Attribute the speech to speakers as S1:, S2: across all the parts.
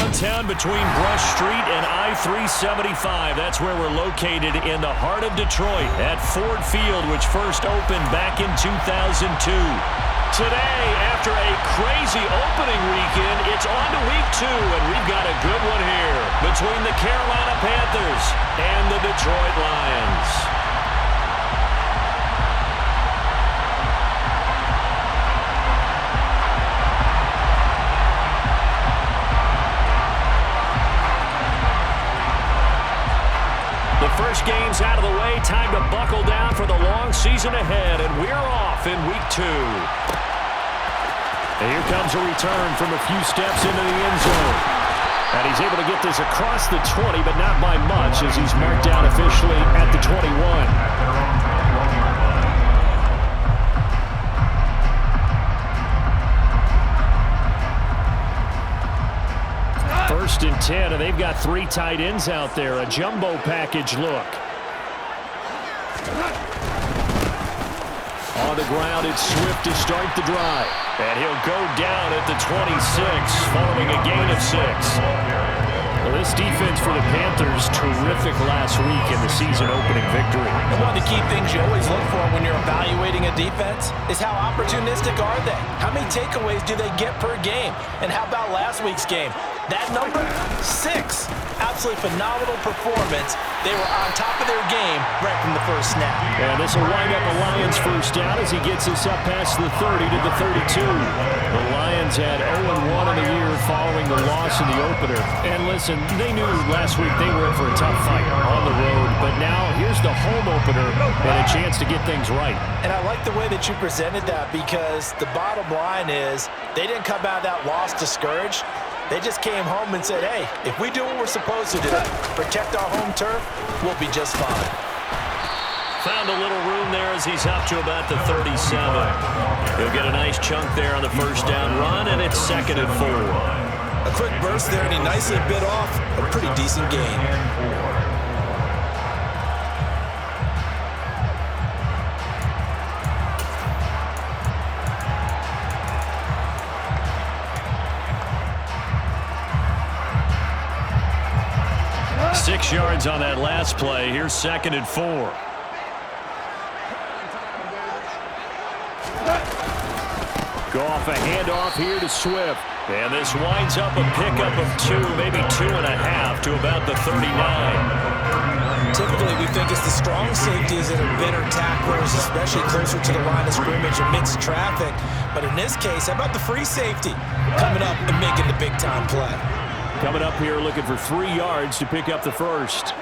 S1: downtown between Brush Street and I-375. That's where we're located in the heart of Detroit at Ford Field, which first opened back in 2002. Today, after a crazy opening weekend, it's on to week 2, and we've got a good one here between the Carolina Panthers and the Detroit Lions. First game's out of the way. Time to buckle down for the long season ahead, and we're off in week 2. And here comes a return from a few steps into the end zone. And he's able to get this across the 20, but not by much, as he's marked down officially at the 21. First and 10, and they've got 3 tight ends out there. A jumbo package look. On the ground, it's Swift to start the drive. And he'll go down at the 26, following a gain of 6. Well, this defense for the Panthers, terrific last week in the season-opening victory.
S2: And one of the key things you always look for when you're evaluating a defense is how opportunistic are they? How many takeaways do they get per game? And how about last week's game? That number, 6. Absolutely phenomenal performance. They were on top of their game right from the first snap.
S1: And this will wind up a Lions first down as he gets us up past the 30 to the 32. The Lions had 0-1 in the year following the loss in the opener. And listen, they knew last week they were in for a tough fight on the road. But now here's the home opener and a chance to get things right.
S2: And I like the way that you presented that, because the bottom line is they didn't come out of that loss discouraged. They just came home and said, hey, if we do what we're supposed to do, protect our home turf, we'll be just fine.
S1: Found a little room there as he's up to about the 37. He'll get a nice chunk there on the first down run, and it's 2nd and 4.
S2: A quick burst there, and he nicely bit off a pretty decent gain.
S1: 6 yards on that last play. Here's 2nd and 4. Go off a handoff here to Swift. And this winds up a pickup of 2, maybe 2.5 to about the 39.
S2: Typically, we think it's the strong safeties that are better tacklers, especially closer to the line of scrimmage amidst traffic. But in this case, how about the free safety coming up and making the big-time play?
S1: Coming up here looking for 3 yards to pick up the first.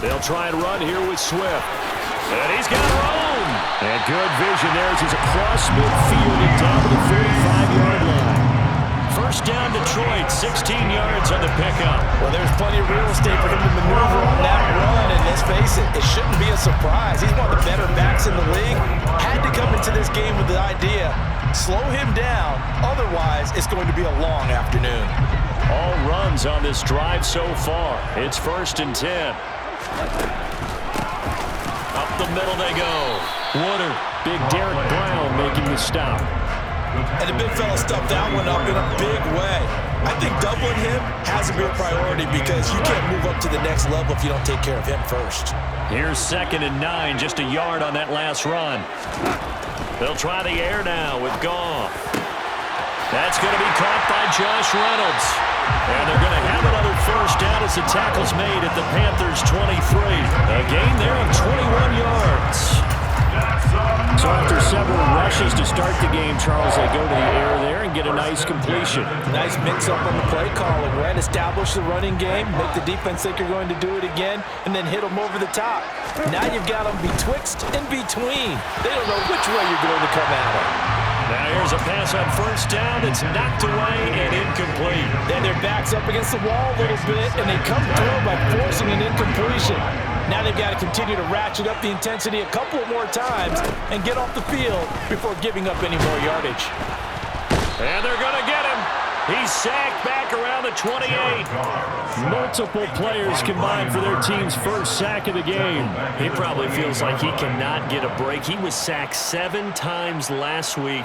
S1: They'll try and run here with Swift. And he's got room. And good vision there as he's across midfield and down to the 35-yard line. First down Detroit, 16 yards on the pickup.
S2: Well, there's plenty of real estate for him to maneuver on that run, and let's face it, it shouldn't be a surprise. He's one of the better backs in the league. Had to come into this game with the idea, slow him down, otherwise it's going to be a long afternoon.
S1: All runs on this drive so far. It's 1st and 10. Up the middle they go. Warner, big Derek Brown making the stop.
S2: And the big fella stuffed that one up in a big way. I think doubling him has to be a priority, because you can't move up to the next level if you don't take care of him first.
S1: Here's 2nd and 9, just a yard on that last run. They'll try the air now with Goff. That's going to be caught by Josh Reynolds. And they're going to have another first down as the tackle's made at the Panthers' 23. A gain there of 21 yards. So after several rushes to start the game, Charles, they go to the air there and get a nice completion.
S2: Nice mix-up on the play calling, right? Establish the running game, make the defense think you're going to do it again, and then hit them over the top. Now you've got them betwixt and between. They don't know which way you're going to come at them.
S1: Now here's a pass on first down. It's knocked away and incomplete.
S2: Then their back's up against the wall a little bit, and they come through by forcing an incompletion. Now they've got to continue to ratchet up the intensity a couple more times and get off the field before giving up any more yardage.
S1: And they're going to get him. He's sacked back around the 28. Multiple players combined for their team's first sack of the game. He probably feels like he cannot get a break. He was sacked 7 times last week.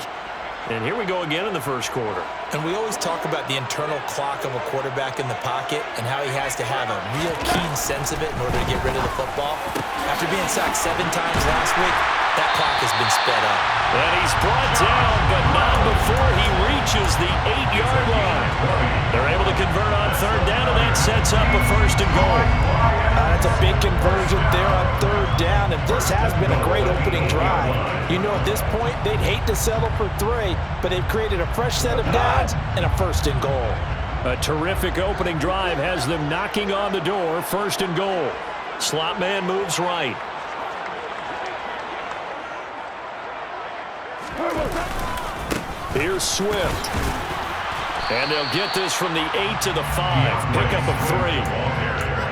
S1: And here we go again in the first quarter.
S2: And we always talk about the internal clock of a quarterback in the pocket and how he has to have a real keen sense of it in order to get rid of the football. After being sacked 7 times last week, that clock has been sped up.
S1: And he's brought down, but not before he reaches the 8-yard line. They're able to convert on third down, and that sets up a first and goal.
S2: That's a big conversion there on third down, and this has been a great opening drive. You know, at this point, they'd hate to settle for 3, but they've created a fresh set of downs and a first and goal.
S1: A terrific opening drive has them knocking on the door, first and goal. Slot man moves right. Here's Swift. And they'll get this from the 8 to the 5. Pickup of 3.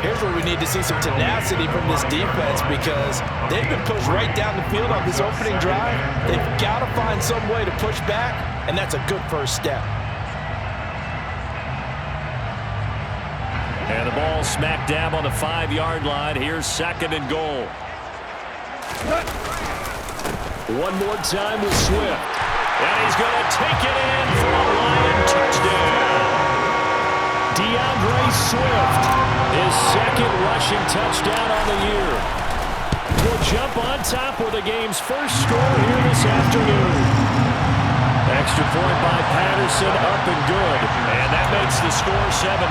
S2: Here's where we need to see some tenacity from this defense because they've been pushed right down the field on this opening drive. They've got to find some way to push back, and that's a good first step.
S1: And the ball smack dab on the 5-yard line. Here's second and goal. One more time with Swift. And he's going to take it in for a Lion touchdown. DeAndre Swift, his second rushing touchdown on the year. Will jump on top with the game's first score here this afternoon. Extra point by Patterson, up and good. And that makes the score 7-0.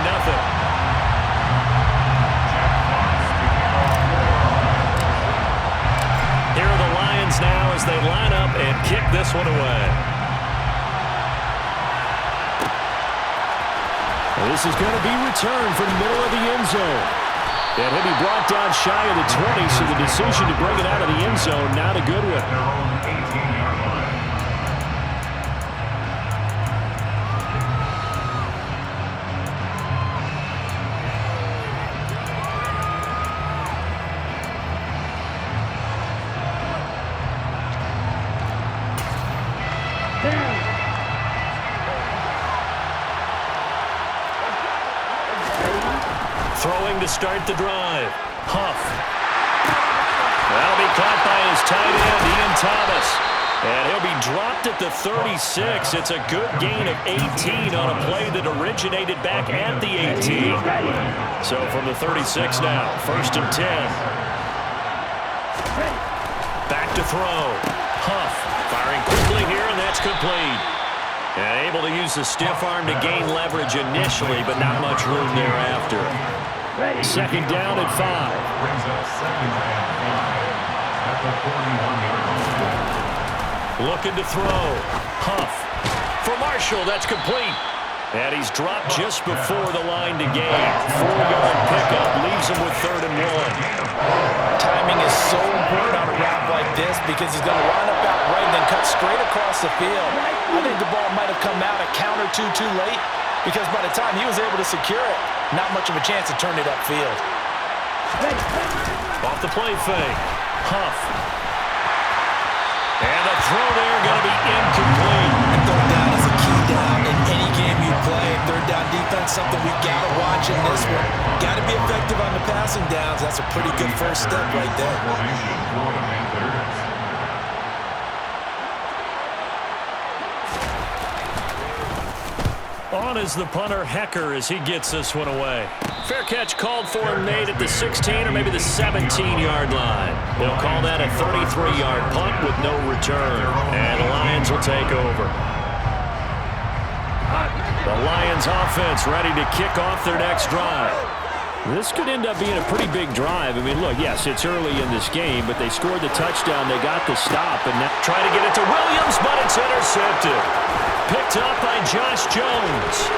S1: Here are the Lions now as they line up and kick this one away. This is going to be returned from the middle of the end zone. And he'll be brought down shy of the 20, so the decision to bring it out of the end zone, not a good one. Throwing to start the drive. Huff. That'll be caught by his tight end, Ian Thomas. And he'll be dropped at the 36. It's a good gain of 18 on a play that originated back at the 18. So from the 36 now, first and 10. Back to throw. Huff firing quickly here, and that's complete. And able to use the stiff arm to gain leverage initially, but not much room thereafter. Second down at 5. Looking to throw. Huff. For Marshall, that's complete. And he's dropped just before the line to gain. 4-yard pickup leaves him with 3rd and 1.
S2: Timing is so important on a route like this because he's going to line up out right and then cut straight across the field. I think the ball might have come out a count or two too late because by the time he was able to secure it, not much of a chance to turn it upfield.
S1: Off the play fake. Huff. And the throw there going to be incomplete.
S2: And third down is a key down in any game you play. Third down defense, something we've got to watch in this one. Got to be effective on the passing downs. That's a pretty good first step right there.
S1: On is the punter, Hecker, as he gets this one away. Fair catch called for and made at the 16 or maybe the 17-yard line. They'll call that a 33-yard punt with no return. And the Lions will take over. The Lions offense ready to kick off their next drive. This could end up being a pretty big drive. I mean, look, yes, it's early in this game, but they scored the touchdown. They got the stop, and now try to get it to Williams, but it's intercepted. Picked up by Josh Jones.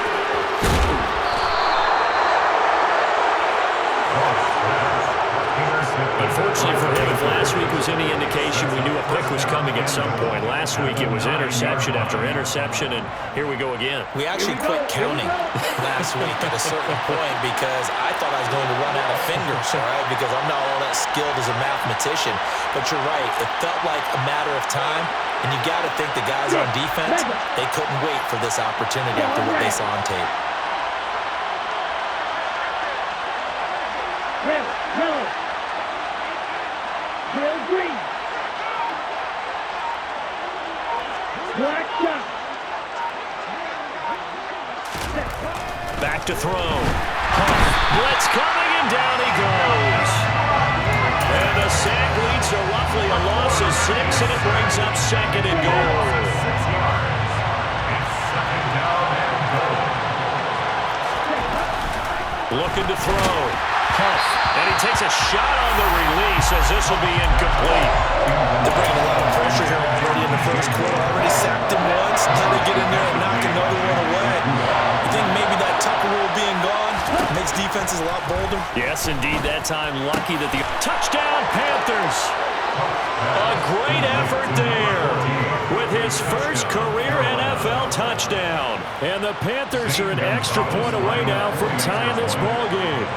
S1: Unfortunately for him, if last week was any indication, we knew a pick was coming at some point. Last week it was interception after interception, and here we go again.
S2: We actually quit counting last week at a certain point because I thought I was going to run out of fingers, all right, because I'm not all that skilled as a mathematician. But you're right, it felt like a matter of time, and you got to think the guys on defense, they couldn't wait for this opportunity after what they saw on tape.
S3: Green. Black shot.
S1: Back to throw. Blitz coming, and down he goes. And the sack leads to roughly a loss of 6, and it brings up 2nd and goal. Looking to throw. And he takes a shot on the release as this will be incomplete.
S2: They're bringing a lot of pressure here already in the first quarter. Already sacked him once. Now they get in there and knock another one away. You think maybe that Tucker rule being gone makes defenses a lot bolder?
S1: Yes, indeed. That time lucky that the touchdown Panthers. A great effort there with his first career NFL touchdown. And the Panthers are an extra point away now from tying this ball game.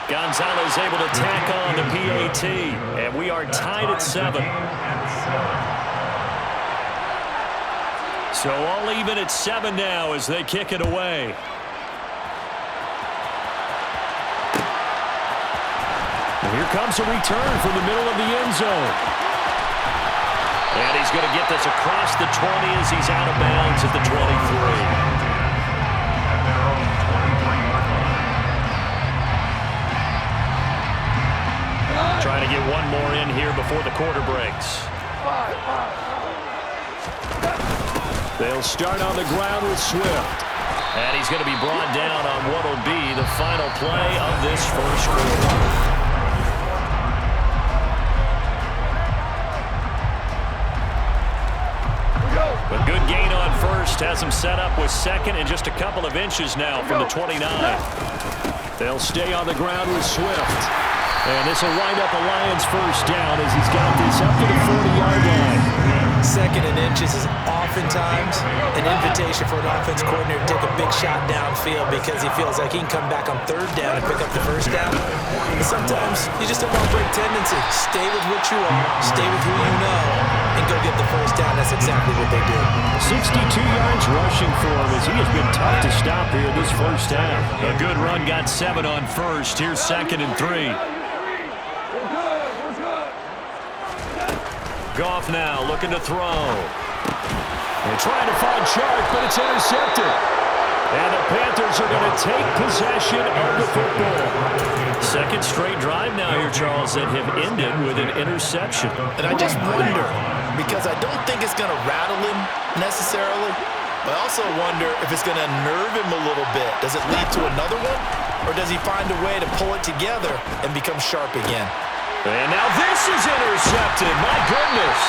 S1: Gonzalez able to tack on the PAT, and we are tied at 7. So all even at 7 now as they kick it away. And here comes a return from the middle of the end zone. And he's going to get this across the 20 as he's out of bounds at the 23. Trying to get one more in here before the quarter breaks. They'll start on the ground with Swift. And he's going to be brought down on what will be the final play of this first quarter. A good gain on first has him set up with 2nd and just a couple of inches now from the 29. They'll stay on the ground with Swift. And this will wind up a Lions first down as he's got this up to the 40-yard line.
S2: 2nd and inches is oftentimes an invitation for an offense coordinator to take a big shot downfield because he feels like he can come back on 3rd down and pick up the first down. But sometimes you just don't want to break tendency. Stay with what you are, stay with who you know, and go get the first down. That's exactly what they did.
S1: 62 yards rushing for him as he has been tough to stop here this first half. A good run got 7 on first. Here's 2nd and 3. Goff now looking to throw. And trying to find Chark, but it's intercepted. And the Panthers are going to take possession of the football. 2nd straight drive now here, Charles, that have ended with an interception.
S2: And I just wonder, because I don't think it's going to rattle him necessarily, but I also wonder if it's going to nerve him a little bit. Does it lead to another one? Or does he find a way to pull it together and become sharp again?
S1: And now this is intercepted. My goodness.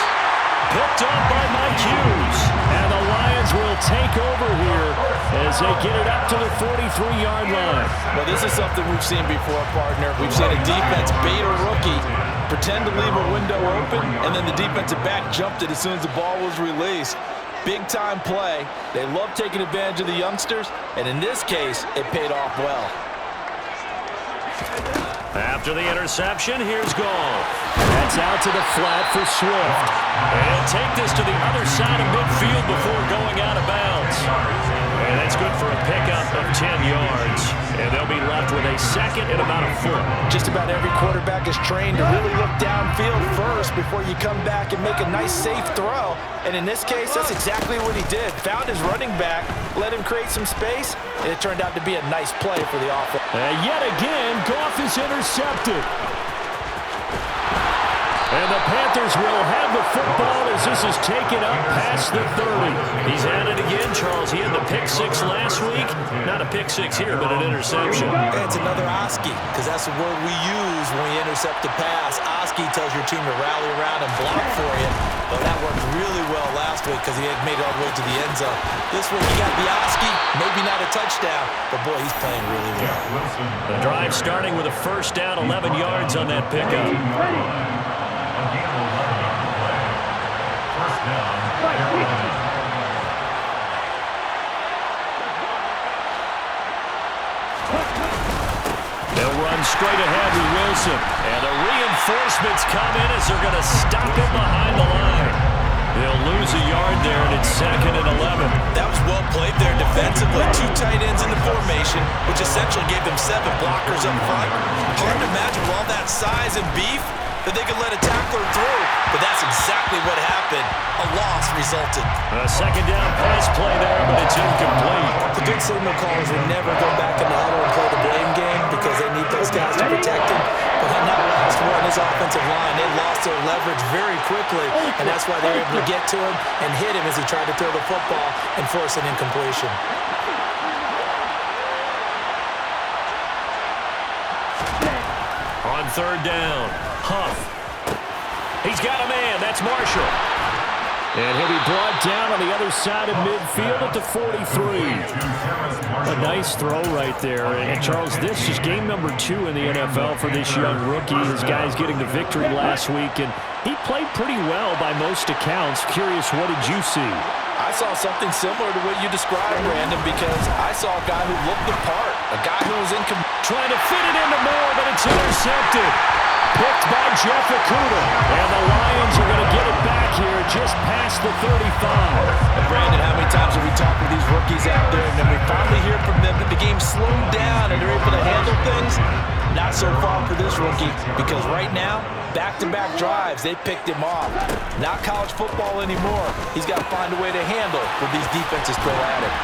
S1: Picked up by Mike Hughes. And the Lions will take over here as they get it up to the 43-yard line.
S2: Well, this is something we've seen before, partner. We've seen a defense bait a rookie, pretend to leave a window open, and then the defensive back jumped it as soon as the ball was released. Big-time play. They love taking advantage of the youngsters, and in this case, it paid off well.
S1: After the interception, here's Goff. That's out to the flat for Swift. And he'll take this to the other side of midfield before going out of bounds. And that's good for a pickup of 10 yards. And they'll be left with a 2nd and about a foot.
S2: Just about every quarterback is trained to really look downfield first before you come back and make a nice, safe throw. And in this case, that's exactly what he did. Found his running back, let him create some space, and it turned out to be a nice play for the offense.
S1: And yet again, Goff is intercepted. And the Panthers will have the football as this is taken up past the 30. He's at it again, Charles. He had the pick 6 last week. Not a pick 6 here, but an interception.
S2: And it's another Oski, because that's the word we use when we intercept a pass. Oski tells your team to rally around and block for you. But that worked really well last week because he had made it all the way to the end zone. This week he got the Oski, maybe not a touchdown, but boy, he's playing really well.
S1: The drive starting with a first down, 11 yards on that pickup. They'll run straight ahead with Wilson. And the reinforcements come in as they're going to stop him behind the line. They'll lose a yard there, and it's 2nd and 11.
S2: That was well played there defensively. 2 tight ends in the formation, which essentially gave them 7 blockers up front. Hard to imagine with all that size and beef that they could let a tackler through, but that's exactly what happened. A loss resulted.
S1: A second down pass play there, but it's incomplete.
S2: The good signal callers would never go back in the huddle and play the blame game because they need those guys to protect him. But on that last one, his offensive line, they lost their leverage very quickly, and that's why they were able to get to him and hit him as he tried to throw the football and force an incompletion.
S1: On third down, Huff. He's got a man. That's Marshall. And he'll be brought down on the other side of midfield at the 43. A nice throw right there. And, Charles, this is game number 2 in the NFL for this young rookie. His guys getting the victory last week, and he played pretty well by most accounts. Curious, what did you see?
S2: I saw something similar to what you described, Brandon, because I saw a guy who looked the part, a guy who was
S1: trying to fit it into Moore, but it's intercepted. Picked by Jeff Okudah. And the Lions are going to get it back here just past the 35.
S2: And Brandon, how many times have we talked with these rookies out there, and then we finally hear from them that the game slowed down and they're able to handle things? Not so far for this rookie, because right now, back-to-back drives, they picked him off. Not college football anymore. He's got to find a way to handle what these defenses throw at him.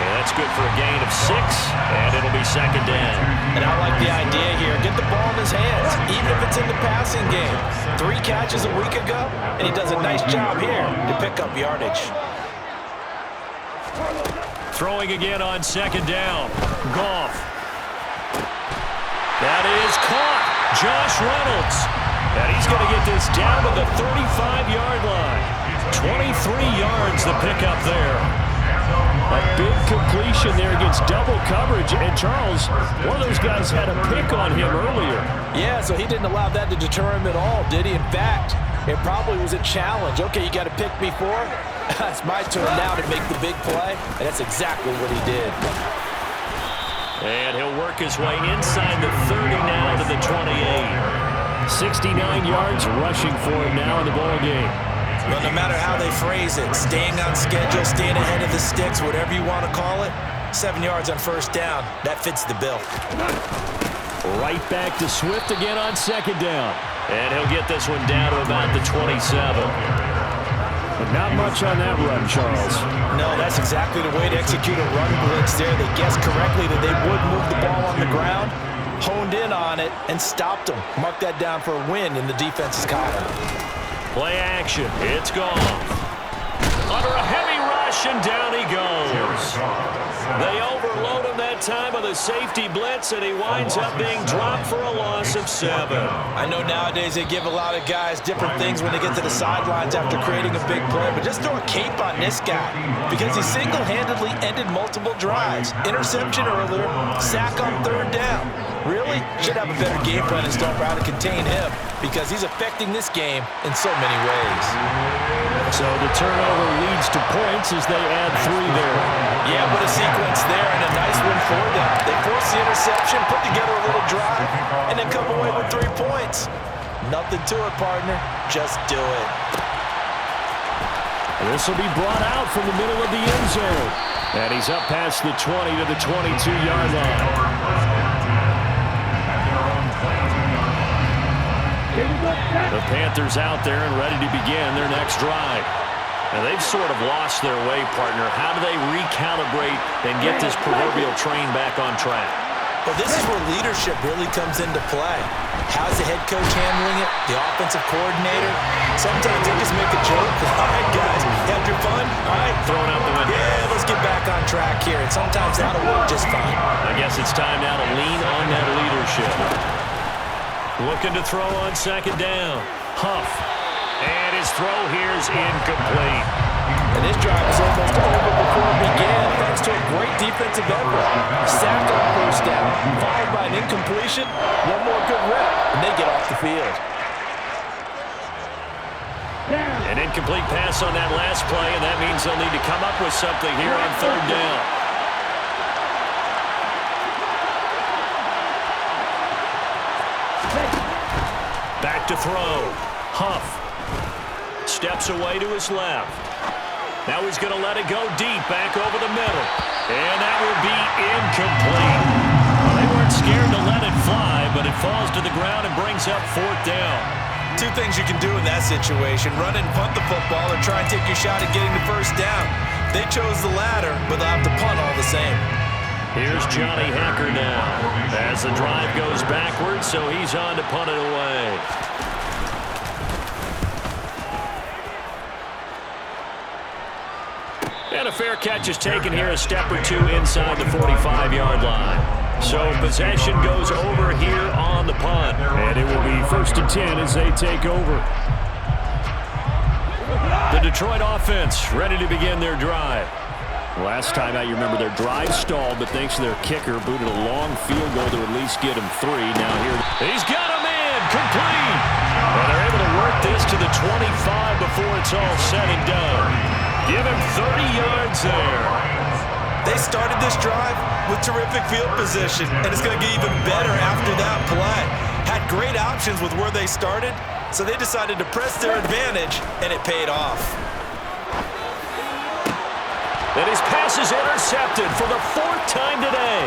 S1: And that's good for a gain of 6, and it'll be second down.
S2: And I like the idea here. Get the ball in his hands, even if it's in the passing game. 3 catches a week ago, and he does a nice job here to pick up yardage.
S1: Throwing again on second down. Goff. That is caught. Josh Reynolds. And he's going to get this down to the 35-yard line. 23 yards to pick up there. A big completion there against double coverage. And Charles, one of those guys had a pick on him earlier.
S2: Yeah, so he didn't allow that to deter him at all, did he? In fact, it probably was a challenge. Okay, you got to pick me 4. It's my turn now to make the big play. And that's exactly what he did.
S1: And he'll work his way inside the 30 now to the 28. 69 yards rushing for him now in the ball game.
S2: Well, no matter how they phrase it, staying on schedule, staying ahead of the sticks, whatever you want to call it, 7 yards on first down, that fits the bill.
S1: Right back to Swift again on second down. And he'll get this one down to about the 27. But not much on that run, Charles.
S2: No, that's exactly the way to execute a run blitz there. They guessed correctly that they would move the ball on the ground, honed in on it, and stopped them. Mark that down for a win in the defense's column.
S1: Play action. It's gone. Under a heavy rush, and down he goes. They overload him that time with a safety blitz, and he winds up being dropped for a loss of 7.
S2: I know nowadays they give a lot of guys different things when they get to the sidelines after creating a big play, but just throw a cape on this guy because he single-handedly ended multiple drives. Interception earlier, sack on third down. Really? Should have a better game plan and start how to contain him because he's affecting this game in so many ways.
S1: So the turnover leads to points as they add 3 there.
S2: Yeah, what a sequence there and a nice one for them. They force the interception, put together a little drive, and then come away with 3 points. Nothing to it, partner. Just do it.
S1: This will be brought out from the middle of the end zone. And he's up past the 20 to the 22-yard line. The Panthers out there and ready to begin their next drive. Now, they've sort of lost their way, partner. How do they recalibrate and get this proverbial train back on track?
S2: Well, this is where leadership really comes into play. How's the head coach handling it? The offensive coordinator? Sometimes they just make a joke. All right, guys, had your fun? All right.
S1: Throwing out the window.
S2: Yeah, let's get back on track here. And sometimes that'll work just fine.
S1: I guess it's time now to lean on that leadership. Looking to throw on second down. Huff. And his throw here is incomplete.
S2: And this drive is almost over before it began, thanks to a great defensive effort. Sack on first down, followed by an incompletion. One more good rep, and they get off the field.
S1: An incomplete pass on that last play, and that means they'll need to come up with something here on third down. Back to throw. Huff. Steps away to his left. Now he's going to let it go deep, back over the middle. And that will be incomplete. Well, they weren't scared to let it fly, drive, but it falls to the ground and brings up 4th down.
S2: Two things you can do in that situation: run and punt the football, or try and take your shot at getting the 1st down. They chose the latter, but they'll have to punt all the same.
S1: Here's Johnny Hacker now as the drive goes backwards, so he's on to punt it away. And a fair catch is taken here, a step or two inside the 45-yard line. So possession goes over here on the punt.
S3: And it will be 1st and 10 as they take over.
S1: The Detroit offense ready to begin their drive.
S3: Last time out, you remember their drive stalled, but thanks to their kicker, booted a long field goal to at least get him 3. Now here,
S1: he's got him in, complete. And they're able to work this to the 25 before it's all said and done. Give him 30 yards there.
S2: They started this drive with terrific field position, and it's going to get even better after that play. Had great options with where they started, so they decided to press their advantage, and it paid off.
S1: And his pass is intercepted for the 4th time today.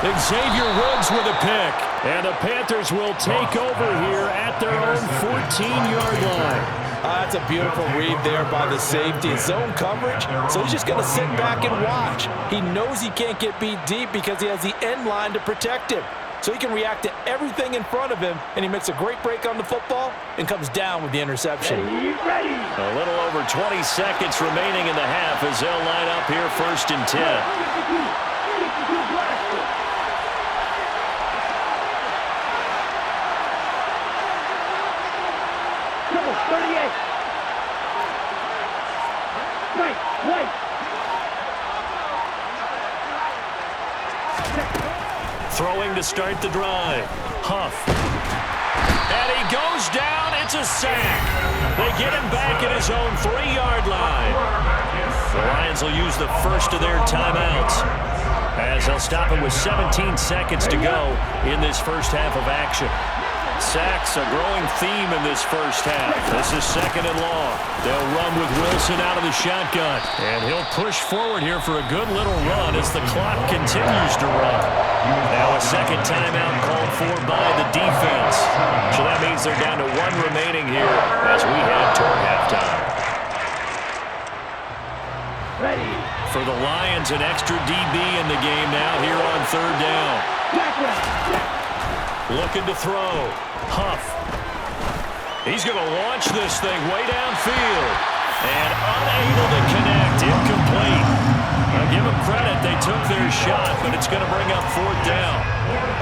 S1: Xavier Woods with a pick.
S3: And the Panthers will take over here at their own 14-yard line.
S2: That's a beautiful read there by the safety. Zone coverage, so he's just going to sit back and watch. He knows he can't get beat deep because he has the end line to protect him. So he can react to everything in front of him, and he makes a great break on the football and comes down with the interception.
S1: A little over 20 seconds remaining in the half as they'll line up here 1st and 10. Throwing to start the drive. Huff. And he goes down. It's a sack. They get him back at his own 3-yard line. The Lions will use the first of their timeouts as they'll stop it with 17 seconds to go in this first half of action. Sacks a growing theme in this first half. This is 2nd and long. They'll run with Wilson out of the shotgun. And he'll push forward here for a good little run as the clock continues to run. Now a 2nd timeout called for by the defense. So that means they're down to 1 remaining here as we head toward halftime. For the Lions, an extra DB in the game now here on 3rd down. Looking to throw. Huff. He's going to launch this thing way downfield. And unable to connect. Incomplete. Now give them credit. They took their shot, but it's going to bring up 4th down.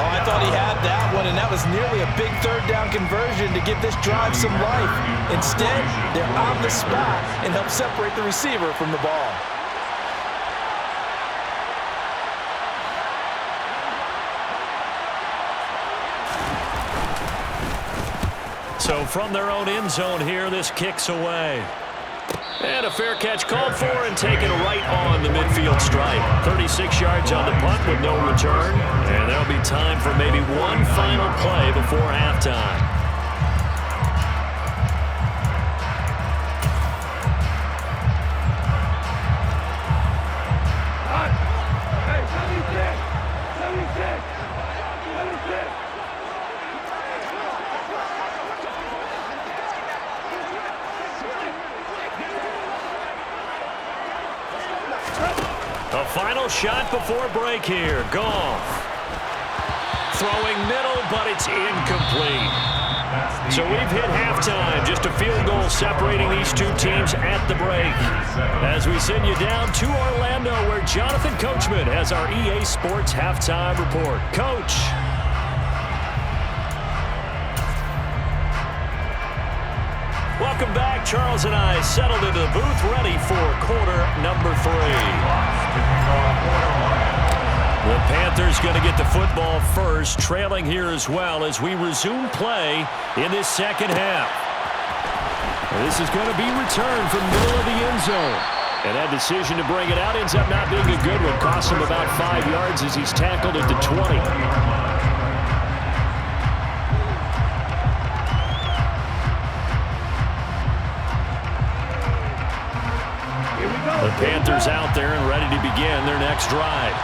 S2: Oh, I thought he had that one, and that was nearly a big 3rd down conversion to give this drive some life. Instead, they're on the spot and help separate the receiver from the ball.
S1: So from their own end zone here, this kicks away. And a fair catch called for and taken right on the midfield stripe. 36 yards on the punt with no return. And there'll be time for maybe one final play before halftime. A final shot before break here. Goff. Throwing middle, but it's incomplete. So we've hit halftime. Just a field goal separating these two teams at the break. As we send you down to Orlando, where Jonathan Coachman has our EA Sports halftime report. Coach. Welcome back. Charles and I settled into the booth, ready for quarter number 3. The Panthers going to get the football first, trailing here as well as we resume play in this second half.
S3: This is going to be returned from middle of the end zone. And that decision to bring it out ends up not being a good one. Costs him about 5 yards as he's tackled at the 20. The Panthers out there and ready to begin their next drive.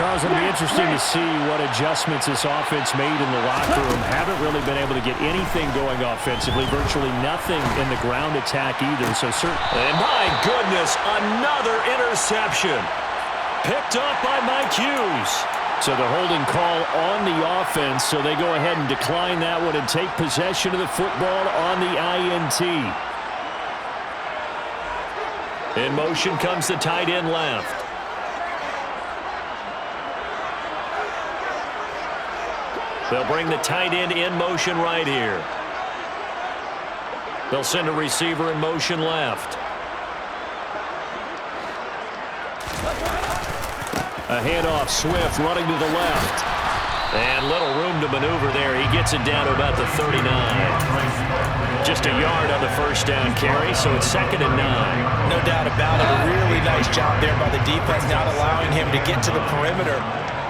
S3: Charles, it'll be interesting to see what adjustments this offense made in the locker room. Haven't really been able to get anything going offensively, virtually nothing in the ground attack either. So
S1: and my goodness, another interception. Picked up by Mike Hughes.
S3: So the holding call on the offense, so they go ahead and decline that one and take possession of the football on the INT.
S1: In motion comes the tight end left. They'll bring the tight end in motion right here. They'll send a receiver in motion left.
S3: A handoff, Swift running to the left.
S1: And little room to maneuver there. He gets it down to about the 39. Just a yard on the first down carry, so it's 2nd and 9.
S2: No doubt about it. A really nice job there by the defense, not allowing him to get to the perimeter.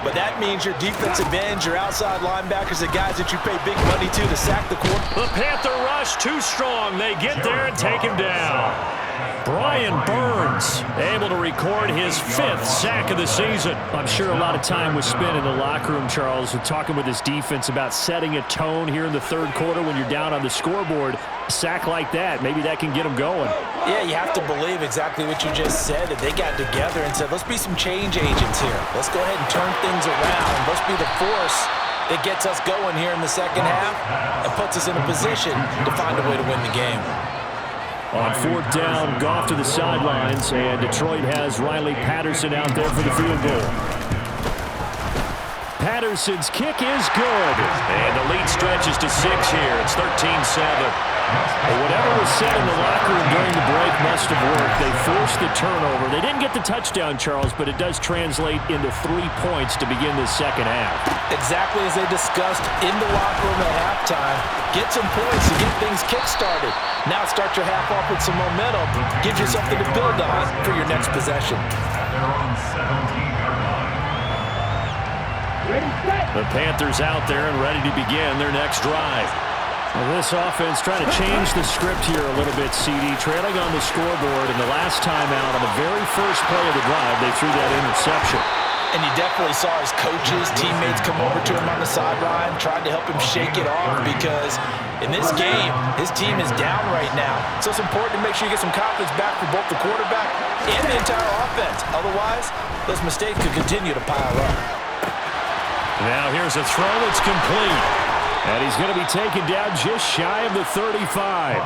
S2: But that means your defensive ends, your outside linebackers, the guys that you pay big money to sack the quarterback.
S1: The Panther rush too strong. They get there and take him down. Brian Burns able to record his 5th sack of the season.
S3: I'm sure a lot of time was spent in the locker room, Charles, with talking with his defense about setting a tone here in the 3rd quarter when you're down on the scoreboard. A sack like that, maybe that can get them going.
S2: Yeah, you have to believe exactly what you just said. That they got together and said, let's be some change agents here. Let's go ahead and turn things around. Let's be the force that gets us going here in the 2nd half and puts us in a position to find a way to win the game.
S3: On 4th down, Goff to the sidelines, and Detroit has Riley Patterson out there for the field goal. Patterson's kick is good.
S1: And the lead stretches to 6 here. It's 13-7.
S3: Whatever was said in the locker room during the break must have worked. They forced the turnover. They didn't get the touchdown, Charles, but it does translate into 3 points to begin the 2nd half.
S2: Exactly as they discussed in the locker room at halftime. Get some points to get things kick-started. Now start your half off with some momentum. Gives you something to build on for your next possession.
S1: The Panthers out there and ready to begin their next drive.
S3: Well, this offense trying to change the script here a little bit, CD. Trailing on the scoreboard, and the last time out on the very first play of the drive, they threw that interception.
S2: And you definitely saw his coaches, teammates come over to him on the sideline, tried to help him shake it off because in this game, his team is down right now. So it's important to make sure you get some confidence back for both the quarterback and the entire offense. Otherwise, those mistakes could continue to pile up.
S1: Now here's a throw that's complete.
S3: And he's going to be taken down just shy of the 35.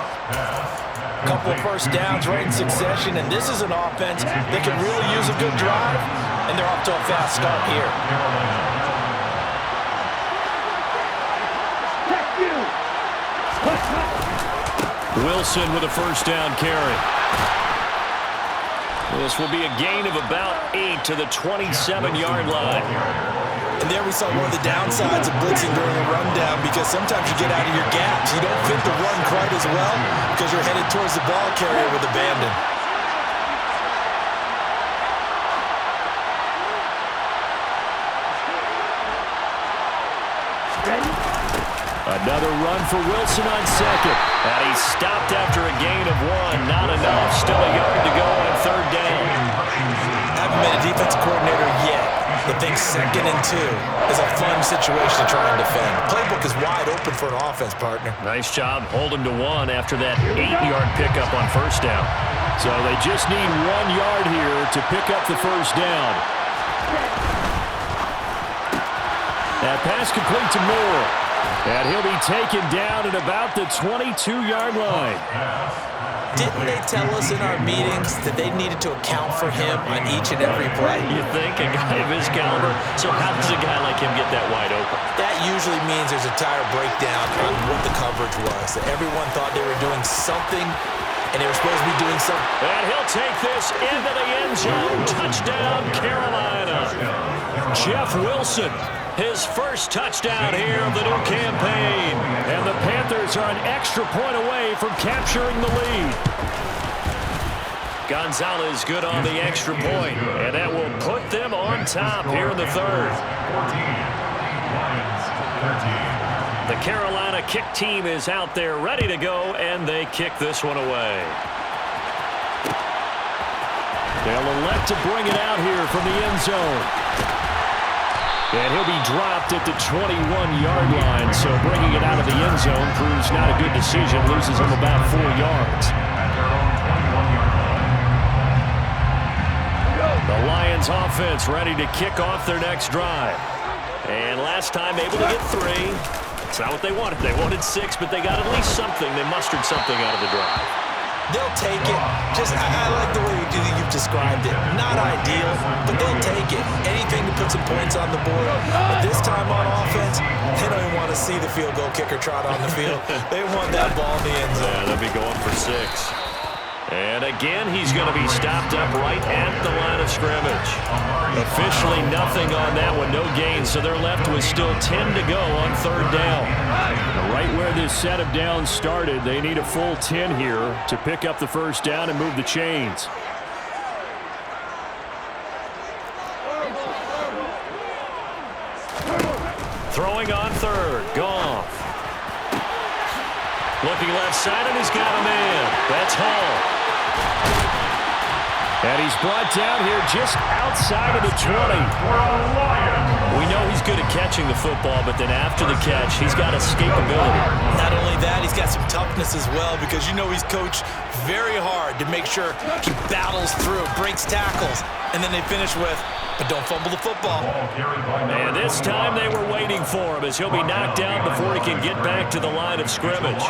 S2: Couple of first downs right in succession, and this is an offense that can really use a good drive, and they're off to a fast start here.
S1: Wilson with a first down carry. This will be a gain of about 8 to the 27-yard line.
S2: And there we saw one of the downsides of blitzing during a rundown because sometimes you get out of your gaps. You don't fit the run quite as well because you're headed towards the ball carrier with abandon.
S3: Another run for Wilson on 2nd.
S1: And he stopped after a gain of 1. Not enough. Still a yard to go on 3rd down.
S2: I haven't been a defensive coordinator yet. But think 2nd and 2 is a fun situation to try and defend. The playbook is wide open for an offense, partner.
S1: Nice job holding to 1 after that 8-yard pickup on first down.
S3: So they just need 1 yard here to pick up the first down. That pass complete to Moore. And he'll be taken down at about the 22-yard line.
S2: Didn't they tell us in our meetings that they needed to account for him on each and every play?
S1: You think? A guy of his caliber? So how does a guy like him get that wide open?
S2: That usually means there's a tire breakdown on what the coverage was. That everyone thought they were doing something, and they were supposed to be doing something.
S1: And he'll take this into the end zone. Touchdown, Carolina. Jeff Wilson. His first touchdown here of the new campaign.
S3: And the Panthers are an extra point away from capturing the lead.
S1: Gonzalez good on the extra point, and that will put them on top here in the 3rd. The Carolina kick team is out there ready to go, and they kick this one away.
S3: They'll elect to bring it out here from the end zone. And he'll be dropped at the 21-yard line, so bringing it out of the end zone proves not a good decision, loses him about 4 yards. The Lions offense ready to kick off their next drive. And last time able to get 3. It's not what they wanted. They wanted 6, but they got at least something. They mustered something out of the drive.
S2: They'll take it. I like the way you've described it. Not ideal, but they'll take it. Anything to put some points on the board. But this time on offense, they don't even want to see the field goal kicker trot on the field. They want that ball in the end zone.
S1: Yeah, they'll be going for 6. And again, he's going to be stopped up right at the line of scrimmage. Officially nothing on that one, no gain, so they're left with still 10 to go on 3rd down.
S3: Right where this set of downs started, they need a full 10 here to pick up the 1st down and move the chains.
S1: Throwing on 3rd, Goff. Looking left side, and he's got him in. That's Hall.
S3: And he's brought down here just outside of the 20.
S1: We know he's good at catching the football, but then after the catch, he's got escapability.
S2: Not only that, he's got some toughness as well, because you know he's coached very hard to make sure he battles through, breaks tackles, and then they finish with, but don't fumble the football.
S1: And this time they were waiting for him as he'll be knocked down before he can get back to the line of scrimmage.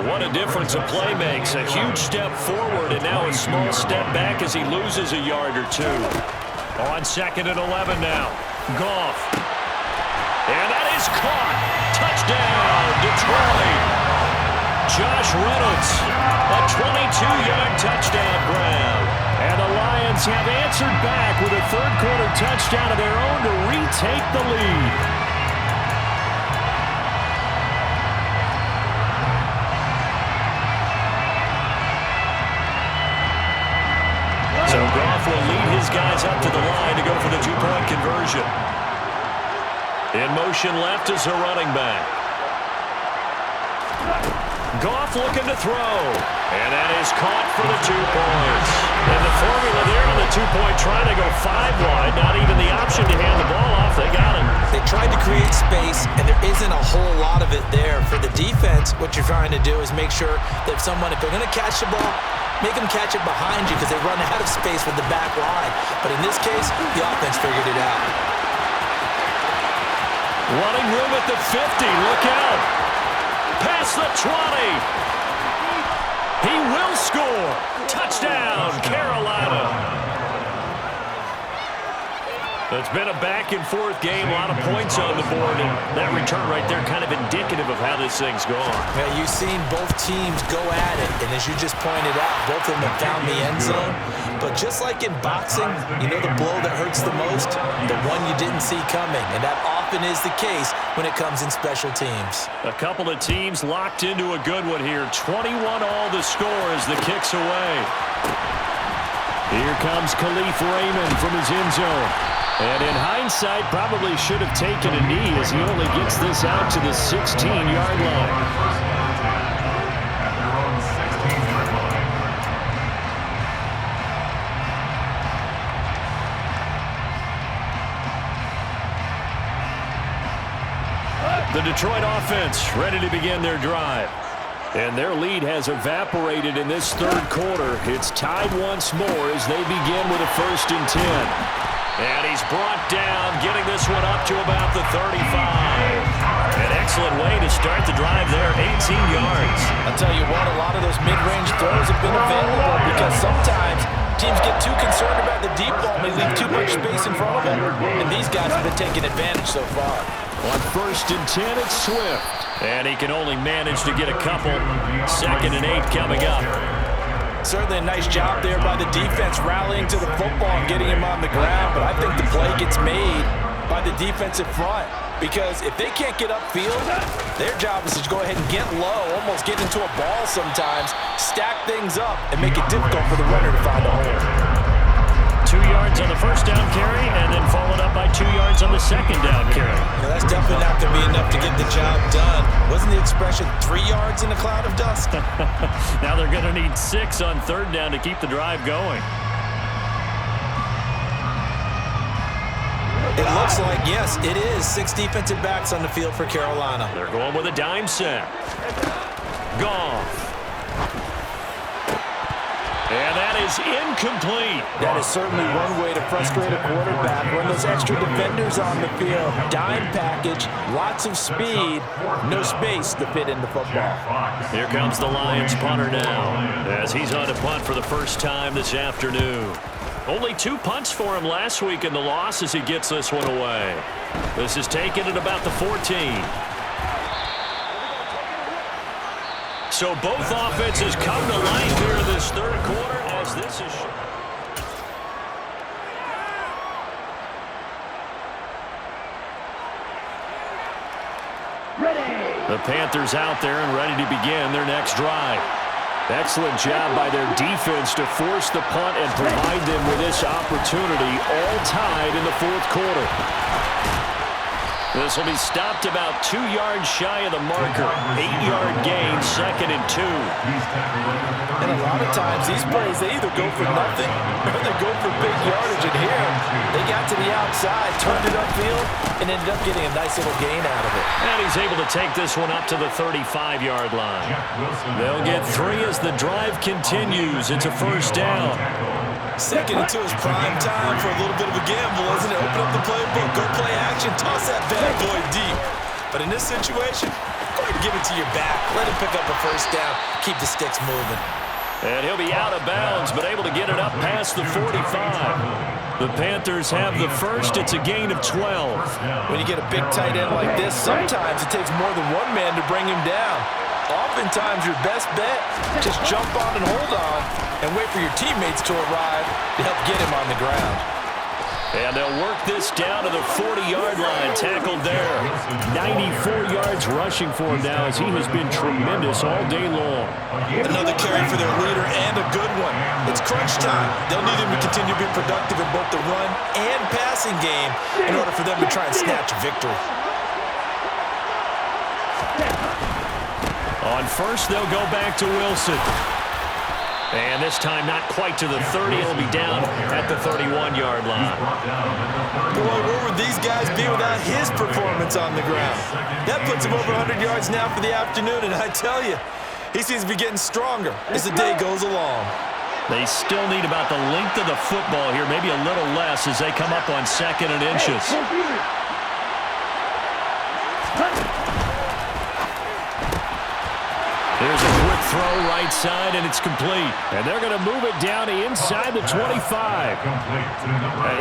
S1: What a difference a play makes. A huge step forward and now a small step back as he loses a yard or 2. On 2nd and 11 now. Goff. And that is caught. Touchdown, Detroit. Josh Reynolds. A 22-yard touchdown grab. And the Lions have answered back with a 3rd quarter touchdown of their own to retake the lead. So Goff will lead his guys up to the line to go for the 2-point conversion. In motion left is a running back. Goff looking to throw. And that is caught for the 2 points. And the formula there on the 2-point trying to go 5 wide. Not even the option to hand the ball off. They got him.
S2: They tried to create space, and there isn't a whole lot of it there. For the defense, what you're trying to do is make sure that if they're going to catch the ball, make them catch it behind you because they run out of space with the back line. But in this case, the offense figured it out.
S1: Running room at the 50. Look out. Past the 20. He will score. Touchdown, Carolina. It's been a back-and-forth game, a lot of points on the board, and that return right there kind of indicative of how this thing's going.
S2: Yeah, you've seen both teams go at it, and as you just pointed out, both of them have found the end zone. But just like in boxing, you know the blow that hurts the most? The one you didn't see coming, and that often is the case when it comes in special teams.
S1: A couple of teams locked into a good one here. 21 all the score as the kick's away.
S3: Here comes Khalif Raymond from his end zone. And in hindsight, probably should have taken a knee as he only gets this out to the 16-yard line.
S1: The Detroit offense ready to begin their drive.
S3: And their lead has evaporated in this 3rd quarter. It's tied once more as they begin with a 1st and 10.
S1: And he's brought down, getting this one up to about the 35. An excellent way to start the drive there, 18 yards.
S2: I'll tell you what, a lot of those mid-range throws have been available because sometimes teams get too concerned about the deep ball and they leave too much space in front of them. And these guys have been taking advantage so far.
S3: On 1st and 10, it's Swift.
S1: And he can only manage to get a couple. 2nd and 8 coming up.
S2: Certainly a nice job there by the defense rallying to the football and getting him on the ground, but I think the play gets made by the defensive front because if they can't get upfield, their job is to go ahead and get low, almost get into a ball sometimes, stack things up, and make it difficult for the runner to find a hole.
S1: 2 yards on the 1st down carry, and then followed up by 2 yards on the 2nd down carry.
S2: Yeah, that's definitely not going to be enough to get the job done. Wasn't the expression 3 yards in a cloud of dust?
S1: Now they're going to need 6 on 3rd down to keep the drive going.
S2: It looks like, yes, it is 6 defensive backs on the field for Carolina.
S1: They're going with a dime set. Goff. And that is incomplete.
S2: That is certainly one way to frustrate a quarterback. Run those extra defenders on the field. Dime package, lots of speed, no space to fit into football.
S1: Here comes the Lions punter now, as he's on to punt for the first time this afternoon. Only 2 punts for him last week in the loss as he gets this one away. This is taken at about the 14. So both offenses come to life here in this third quarter as this is... The Panthers out there and ready to begin their next drive. Excellent job by their defense to force the punt and provide them with this opportunity, all tied in the fourth quarter. This will be stopped about 2 yards shy of the marker. 8-yard gain, 2nd and 2.
S2: And a lot of times these plays, they either go for nothing or they go for big yardage. And here, they got to the outside, turned it upfield, and ended up getting a nice little gain out of it.
S1: And he's able to take this one up to the 35-yard line. They'll get 3 as the drive continues. It's a first down.
S2: 2nd and 2 is prime time for a little bit of a gamble, isn't it? Open up the playbook, go play action, toss that bad boy deep. But in this situation, go ahead and give it to your back. Let him pick up a first down. Keep the sticks moving.
S1: And he'll be out of bounds, but able to get it up past the 45. The Panthers have the first. It's a gain of 12.
S2: When you get a big tight end like this, sometimes it takes more than one man to bring him down. Oftentimes, your best bet, just jump on and hold on and wait for your teammates to arrive to help get him on the ground.
S1: And they'll work this down to the 40-yard line, tackled there. 94 yards rushing for him now as he has been tremendous all day long.
S2: Another carry for their leader and a good one. It's crunch time. They'll need him to continue to be productive in both the run and passing game in order for them to try and snatch a victory.
S1: On first, they'll go back to Wilson. And this time not quite to the 30. It'll be down at the 31-yard line.
S2: Boy, where would these guys be without his performance on the ground? That puts him over 100 yards now for the afternoon, and I tell you, he seems to be getting stronger as the day goes along.
S1: They still need about the length of the football here, maybe a little less as they come up on 2nd and inches. There's a quick throw right side, and it's complete. And they're going to move it down to inside the 25.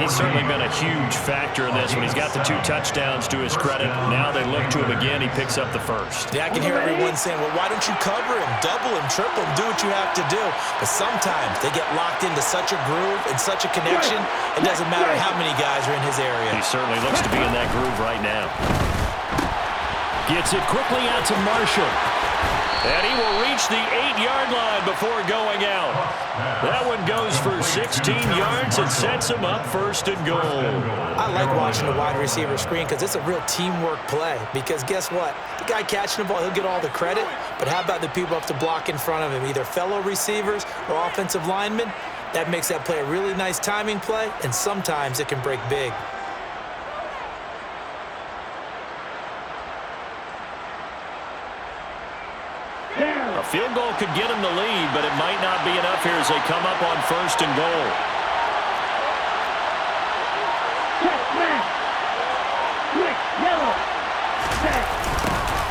S1: He's certainly been a huge factor in this one. He's got the 2 touchdowns to his credit. Now they look to him again. He picks up the first.
S2: Yeah, I can hear everyone saying, well, why don't you cover him, double him, triple him, do what you have to do. But sometimes they get locked into such a groove and such a connection, it doesn't matter how many guys are in his area.
S1: He certainly looks to be in that groove right now. Gets it quickly out to Marshall. And he will reach the 8-yard line before going out. That one goes for 16 yards and sets him up 1st and goal.
S2: I like watching the wide receiver screen because it's a real teamwork play. Because guess what? The guy catching the ball, he'll get all the credit. But how about the people up to block in front of him, either fellow receivers or offensive linemen? That makes that play a really nice timing play, and sometimes it can break big.
S1: A field goal could get him the lead, but it might not be enough here as they come up on 1st and goal.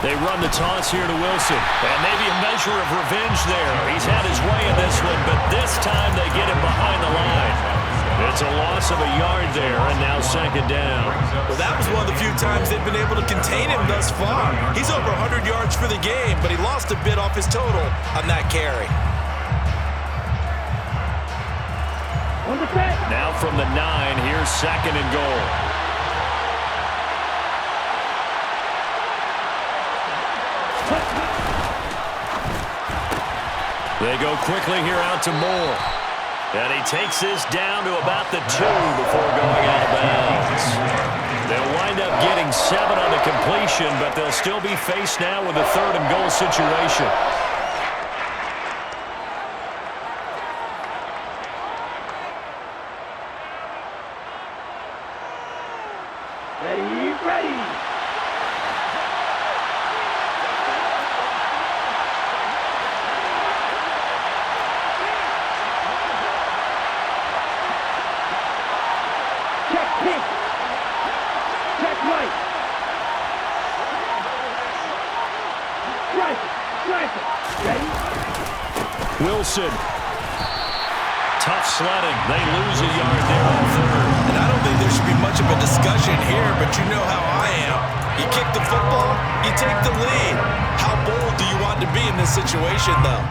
S1: They run the toss here to Wilson. And maybe a measure of revenge there. He's had his way in this one, but this time they get him behind the line. It's a loss of a yard there, and now 2nd down.
S2: Well, that was one of the few times they've been able to contain him thus far. He's over 100 yards for the game, but he lost a bit off his total on that carry.
S1: Now from the 9, here's 2nd and goal. They go quickly here out to Moore. And he takes this down to about the 2 before going out of bounds. They'll wind up getting 7 on the completion, but they'll still be faced now with a 3rd and goal situation.
S4: Ready. Check pink. Check right. Strike it. Ready?
S1: Wilson. Tough sledding. They lose a yard there on third.
S2: And I don't think there should be much of a discussion here, but you know how I am. You kick the football, you take the lead. How bold do you want to be in this situation, though?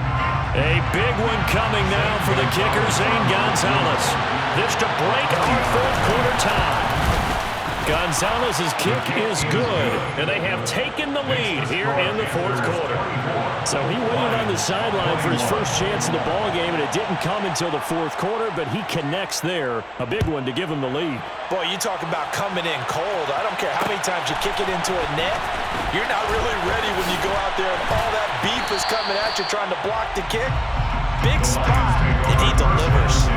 S1: A big one coming now for the kicker, Zane Gonzalez. This to break our fourth quarter tie. Gonzalez's kick is good, and they have taken the lead here in the fourth quarter. So he waited on the sideline for his first chance in the ball game, and it didn't come until the fourth quarter, but he connects there. A big one to give him the lead.
S2: Boy, you talk about coming in cold. I don't care how many times you kick it into a net. You're not really ready when you go out there and all that beef is coming at you trying to block the kick. Big spot, and he delivers.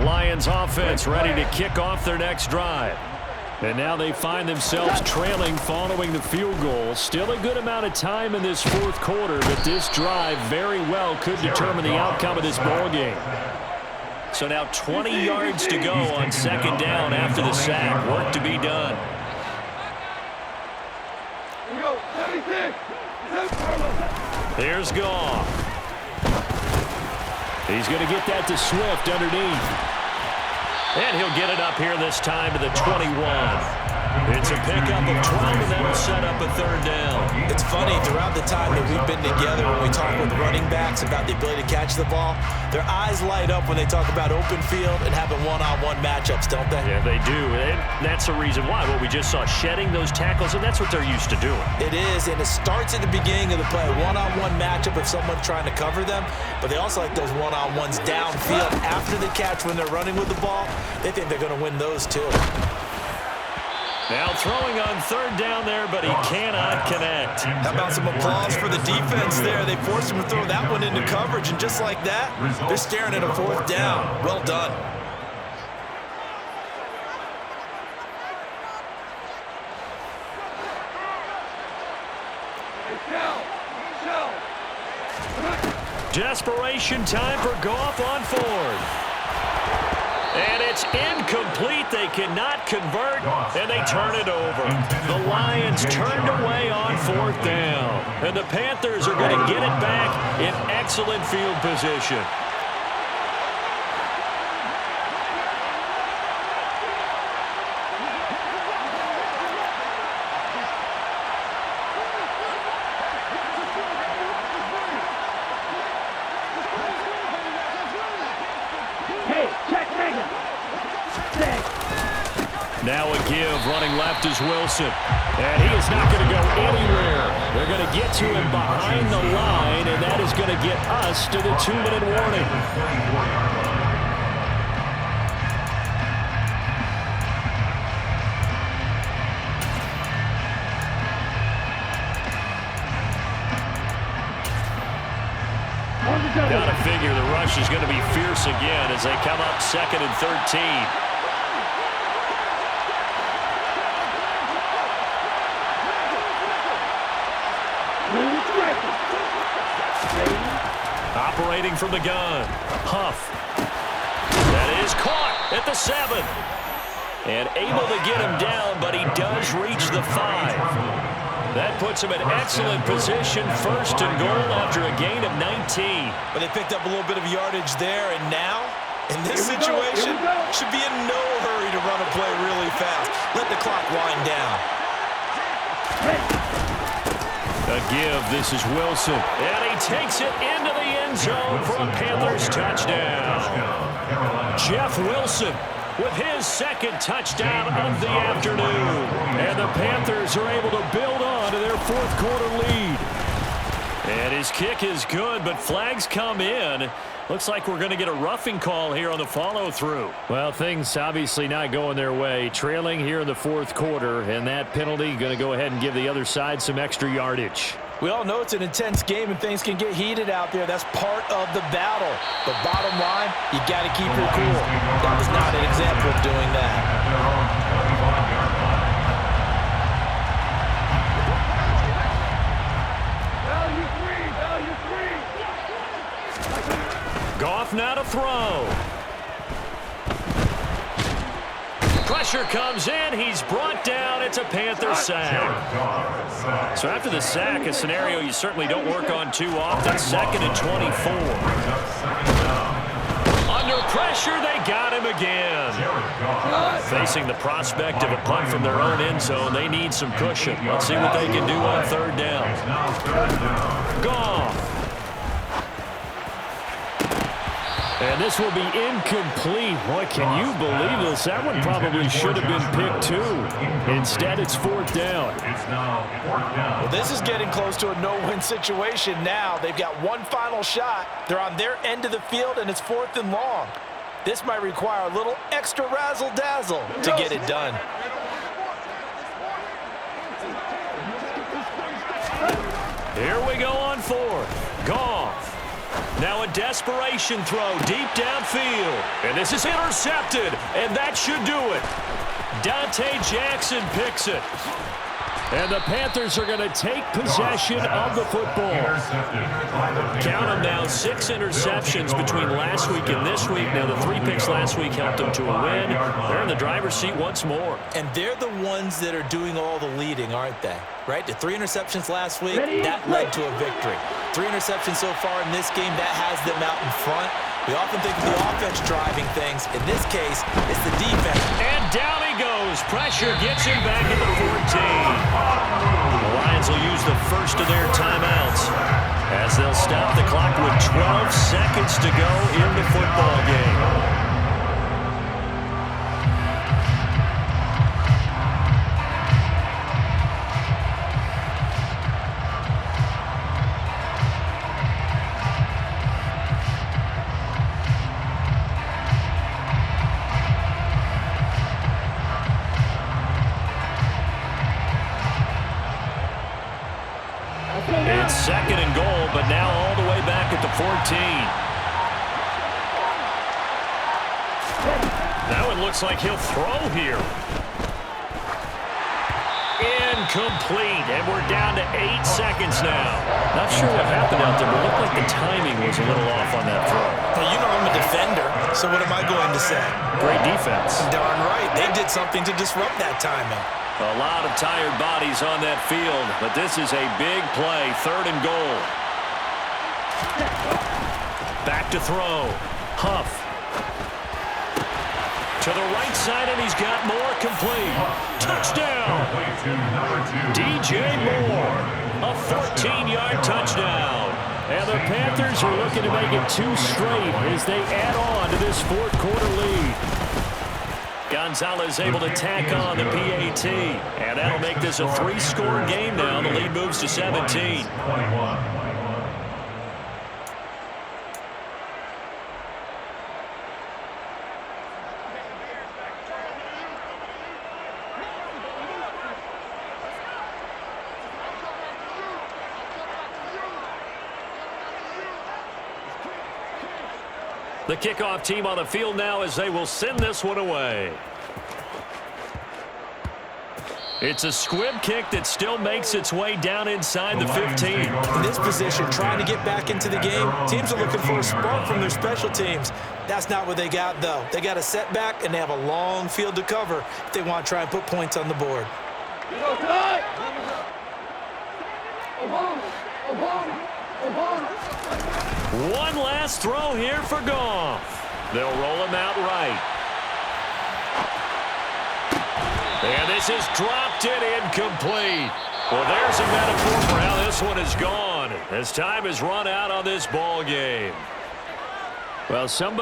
S1: Lions offense ready to kick off their next drive. And now they find themselves trailing following the field goal. Still a good amount of time in this fourth quarter, but this drive very well could determine the outcome of this ball game. So now 20 yards to go on second down after the sack. Work to be done. Here's Goff. He's going to get that to Swift underneath. And he'll get it up here this time to the 21. It's a pickup of 12, and that'll set up a third down.
S2: It's funny, throughout the time that we've been together, when we talk with running backs about the ability to catch the ball, their eyes light up when they talk about open field and having one-on-one matchups, don't they?
S1: Yeah, they do. And that's the reason why. Well, we just saw shedding those tackles, and that's what they're used to doing.
S2: It is, and it starts at the beginning of the play. One-on-one matchup if someone's trying to cover them, but they also like those one-on-ones downfield after the catch when they're running with the ball. They think they're going to win those too.
S1: Now throwing on third down there, but he cannot connect.
S2: How about some applause for the defense there? They forced him to throw that one into coverage, and just like that, they're staring at a fourth down. Well done.
S1: Desperation time for Goff on fourth. And it's incomplete. They cannot convert, and they turn it over. The Lions turned away on fourth down. And the Panthers are going to get it back in excellent field position. Now a give, running left is Wilson. And he is not going to go anywhere. They're going to get to him behind the line, and that is going to get us to the 2-minute warning. Got to figure the rush is going to be fierce again as they come up 2nd and 13. Operating from the gun. Huff. That is caught at the 7. And able to get him down, but he does reach the 5. That puts him in excellent position, 1st and goal after a gain of 19.
S2: But they picked up a little bit of yardage there, and now, in this situation, should be in no hurry to run a play really fast. Let the clock wind down.
S1: A give, this is Wilson. And he takes it into the end zone for a Panthers touchdown. Jeff Wilson with his 2nd touchdown of the afternoon. And the Panthers are able to build on to their 4th quarter lead. And his kick is good, but flags come in. Looks like we're going to get a roughing call here on the follow-through.
S3: Well, things obviously not going their way. Trailing here in the fourth quarter, and that penalty going to go ahead and give the other side some extra yardage.
S2: We all know it's an intense game and things can get heated out there. That's part of the battle. But bottom line, you got to keep your cool. That was not an example of doing that.
S1: Goff now to throw. Pressure comes in. He's brought down. It's a Panther sack. So after the sack, a scenario you certainly don't work on too often. 2nd and 24. Under pressure, they got him again. Facing the prospect of a punt from their own end zone, they need some cushion. Let's see what they can do on 3rd down. Goff. And this will be incomplete. Boy, can you believe this? That one probably should have been picked too. Instead, it's 4th down.
S2: Well, this is getting close to a no-win situation now. They've got one final shot. They're on their end of the field, and it's 4th and long. This might require a little extra razzle-dazzle to get it done.
S1: Here we go on 4th. Goff. Now a desperation throw deep downfield. And this is intercepted, and that should do it. Dante Jackson picks it. And the Panthers are going to take possession of the football. Count them now, 6 interceptions between last week and this week. Now, the 3 picks last week helped them to a win. They're in the driver's seat once more.
S2: And they're the ones that are doing all the leading, aren't they? Right? The 3 interceptions last week, that led to a victory. 3 interceptions so far in this game, that has them out in front. We often think of the offense driving things. In this case, it's the defense.
S1: And down he goes. Pressure gets him back at the 14. The Lions will use the first of their timeouts as they'll stop the clock with 12 seconds to go in the football game. It's 2nd and goal, but now all the way back at the 14. That one looks like he'll throw here. Incomplete, and we're down to 8 seconds now. Not sure what happened out there, but it looked like the timing was a little off on that throw.
S2: Well, you know I'm a defender, so what am I going to say?
S1: Great defense.
S2: Darn right. They did something to disrupt that timing.
S1: A lot of tired bodies on that field, but this is a big play, 3rd and goal. Back to throw. Huff. To the right side, and he's got more complete. Touchdown! DJ Moore. A 14-yard touchdown. And the Panthers are looking to make it 2 straight as they add on to this 4th quarter lead. Gonzalez able to tack on the PAT. And that'll make this a 3-score game now. The lead moves to 17. The kickoff team on the field now as they will send this one away. It's a squib kick that still makes its way down inside the 15.
S2: In this position, trying to get back into the game, teams are looking for a spark from their special teams. That's not what they got, though. They got a setback, and they have a long field to cover if they want to try and put points on the board.
S1: One last throw here for Goff. They'll roll him out right. And this is dropped it incomplete. Well, there's a metaphor for how this one is gone as time has run out on this ball game.
S3: Well, somebody